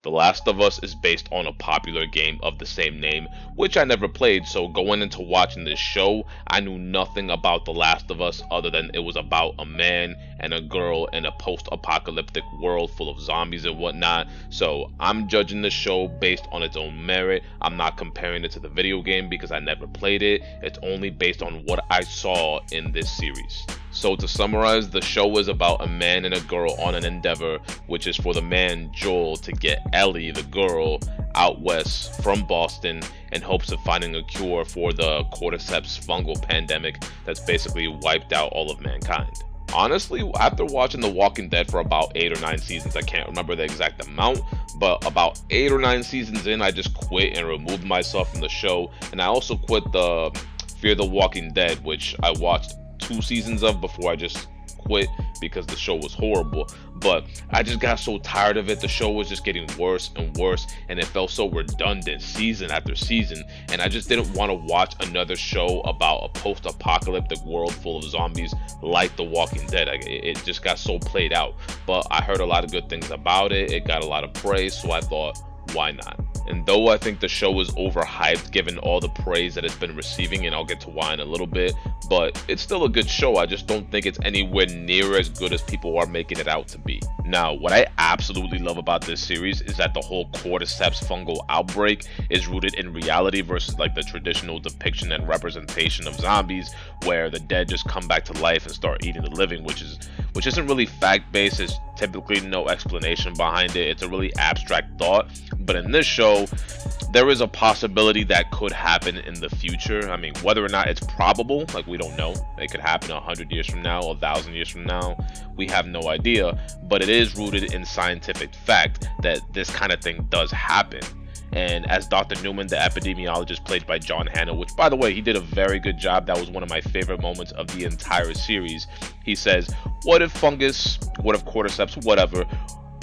The Last of Us is based on a popular game of the same name, which I never played, so going into watching this show, I knew nothing about The Last of Us other than it was about a man and a girl in a post-apocalyptic world full of zombies and whatnot. So I'm judging the show based on its own merit. I'm not comparing it to the video game because I never played it. It's only based on what I saw in this series. So to summarize, the show is about a man and a girl on an endeavor, which is for the man, Joel, to get Ellie, the girl, out west from Boston in hopes of finding a cure for the cordyceps fungal pandemic that's basically wiped out all of mankind. Honestly, after watching The Walking Dead for about 8 or 9 seasons, I can't remember the exact amount, but about 8 or 9 seasons in, I just quit and removed myself from the show, and I also quit the Fear the Walking Dead, which I watched 2 seasons of before I just quit because the show was horrible. But I just got so tired of it. The show was just getting worse and worse, and it felt so redundant season after season, and I just didn't want to watch another show about a post-apocalyptic world full of zombies like The Walking Dead. It just got so played out. But I heard a lot of good things about it. It got a lot of praise, so I thought, why not? And though I think the show is overhyped given all the praise that it's been receiving, and I'll get to why in a little bit, but it's still a good show. I just don't think it's anywhere near as good as people are making it out to be. Now, what I absolutely love about this series is that the whole cordyceps fungal outbreak is rooted in reality versus like the traditional depiction and representation of zombies where the dead just come back to life and start eating the living, which isn't really fact-based. There's typically no explanation behind it. It's a really abstract thought. But in this show, there is a possibility that could happen in the future. I mean, whether or not it's probable, like, we don't know. It could happen 100 years from now, 1,000 years from now. We have no idea. But it is rooted in scientific fact that this kind of thing does happen. And as Dr. Newman, the epidemiologist played by John Hannah, which, by the way, he did a very good job. That was one of my favorite moments of the entire series. He says, what if fungus, what if cordyceps, whatever,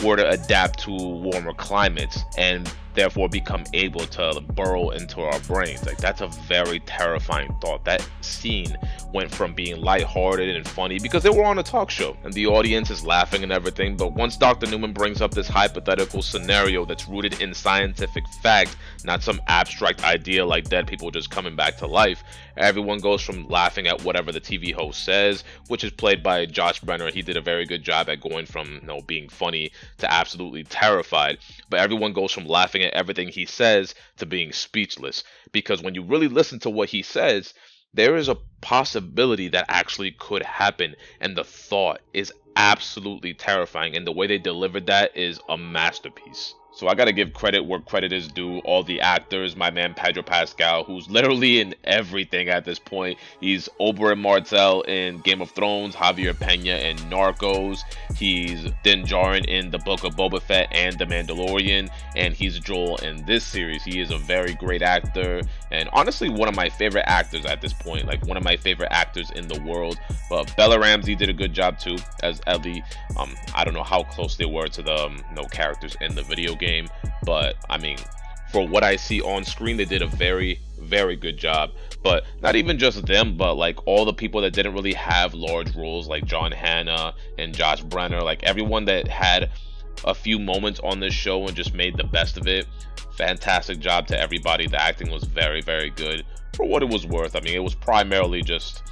were to adapt to warmer climates and therefore become able to burrow into our brains? Like, that's a very terrifying thought. That scene went from being lighthearted and funny because they were on a talk show and the audience is laughing and everything, but once Dr. Newman brings up this hypothetical scenario that's rooted in scientific fact, not some abstract idea like dead people just coming back to life, everyone goes from laughing at whatever the TV host says, which is played by Josh Brenner. He did a very good job at going from, being funny to absolutely terrified, but everyone goes from laughing at everything he says to being speechless, because when you really listen to what he says, there is a possibility that actually could happen, and the thought is absolutely terrifying, and the way they delivered that is a masterpiece. So I gotta give credit where credit is due. All the actors, my man Pedro Pascal, who's literally in everything at this point. He's Oberyn Martell in Game of Thrones, Javier Pena in Narcos. He's Din Djarin in The Book of Boba Fett and The Mandalorian, and he's Joel in this series. He is a very great actor, and honestly one of my favorite actors at this point, like one of my favorite actors in the world. But Bella Ramsey did a good job too as Ellie. I don't know how close they were to the characters in the video game, but I mean, for what I see on screen, they did a very, very good job. But not even just them, but like all the people that didn't really have large roles, like John Hannah and Josh Brenner, like everyone that had a few moments on this show and just made the best of it. Fantastic job to everybody. The acting was very, very good for what it was worth. I mean, it was primarily just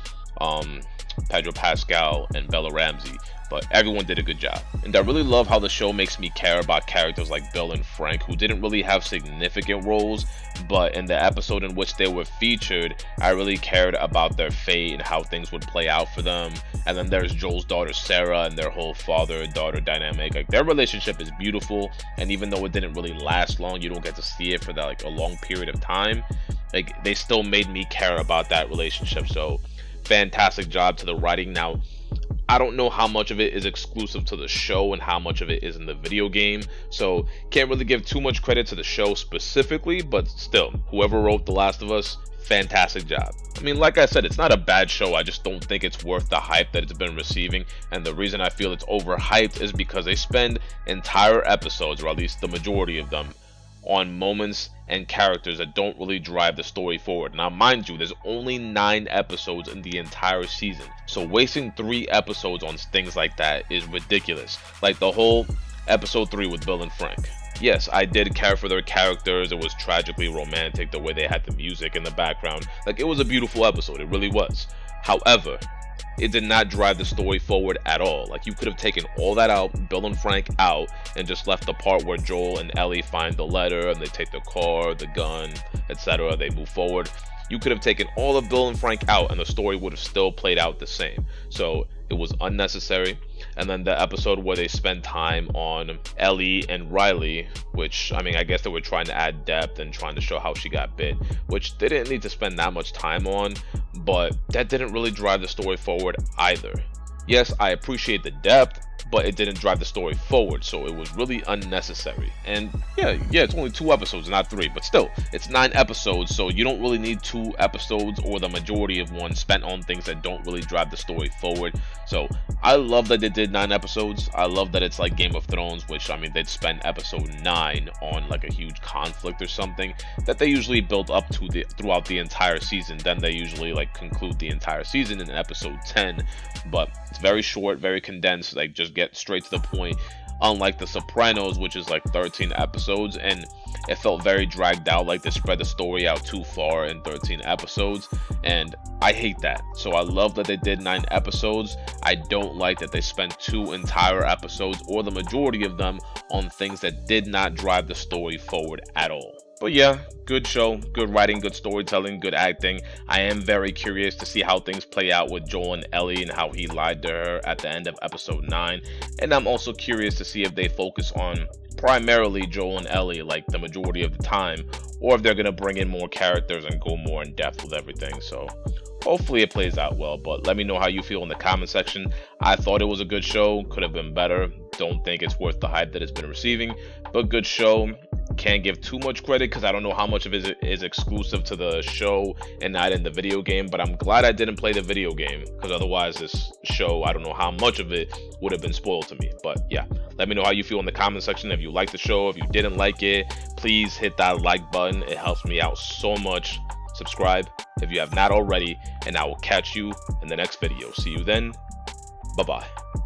Pedro Pascal and Bella Ramsey, but everyone did a good job. And I really love how the show makes me care about characters like Bill and Frank, who didn't really have significant roles, but in the episode in which they were featured, I really cared about their fate and how things would play out for them. And then there's Joel's daughter Sarah and their whole father-daughter dynamic. Like, their relationship is beautiful, and even though it didn't really last long, you don't get to see it for that like a long period of time, like they still made me care about that relationship. So fantastic job to the writing. Now, I don't know how much of it is exclusive to the show and how much of it is in the video game, so can't really give too much credit to the show specifically, but still, whoever wrote The Last of Us, fantastic job. I mean, like I said, it's not a bad show. I just don't think it's worth the hype that it's been receiving, and the reason I feel it's overhyped is because they spend entire episodes, or at least the majority of them, on moments and characters that don't really drive the story forward. Now, mind you, there's only 9 episodes in the entire season, so wasting 3 episodes on things like that is ridiculous. Like the whole episode 3 with Bill and Frank. Yes, I did care for their characters. It was tragically romantic the way they had the music in the background. Like, it was a beautiful episode, it really was. However, it did not drive the story forward at all. Like, you could have taken all that out, Bill and Frank out, and just left the part where Joel and Ellie find the letter and they take the car, the gun, etc. They move forward. You could have taken all of Bill and Frank out and the story would have still played out the same. So it was unnecessary. And then the episode where they spend time on Ellie and Riley, which, I mean, I guess they were trying to add depth and trying to show how she got bit, which they didn't need to spend that much time on, but that didn't really drive the story forward either. Yes, I appreciate the depth, but it didn't drive the story forward, so it was really unnecessary. And yeah, it's only 2 episodes, not 3, but still, it's 9 episodes, so you don't really need 2 episodes or the majority of one spent on things that don't really drive the story forward. So I love that they did 9 episodes. I love that it's like Game of Thrones, which, I mean, they'd spend episode 9 on like a huge conflict or something that they usually build up to throughout the entire season. Then they usually like conclude the entire season in episode 10, but it's very short, very condensed, like just get straight to the point, unlike The Sopranos, which is like 13 episodes, and it felt very dragged out, like they spread the story out too far in 13 episodes, and I hate that. So I love that they did 9 episodes. I don't like that they spent 2 entire episodes, or the majority of them, on things that did not drive the story forward at all. But yeah, good show, good writing, good storytelling, good acting. I am very curious to see how things play out with Joel and Ellie and how he lied to her at the end of episode 9. And I'm also curious to see if they focus on primarily Joel and Ellie like the majority of the time, or if they're going to bring in more characters and go more in depth with everything. So hopefully it plays out well, but let me know how you feel in the comment section. I thought it was a good show, could have been better. Don't think it's worth the hype that it's been receiving, but good show. Can't give too much credit because I don't know how much of it is exclusive to the show and not in the video game, but I'm glad I didn't play the video game, because otherwise this show, I don't know how much of it would have been spoiled to me. But yeah, let me know how you feel in the comment section. If you liked the show, if you didn't like it, please hit that like button. It helps me out so much. Subscribe if you have not already, and I will catch you in the next video. See you then. Bye bye.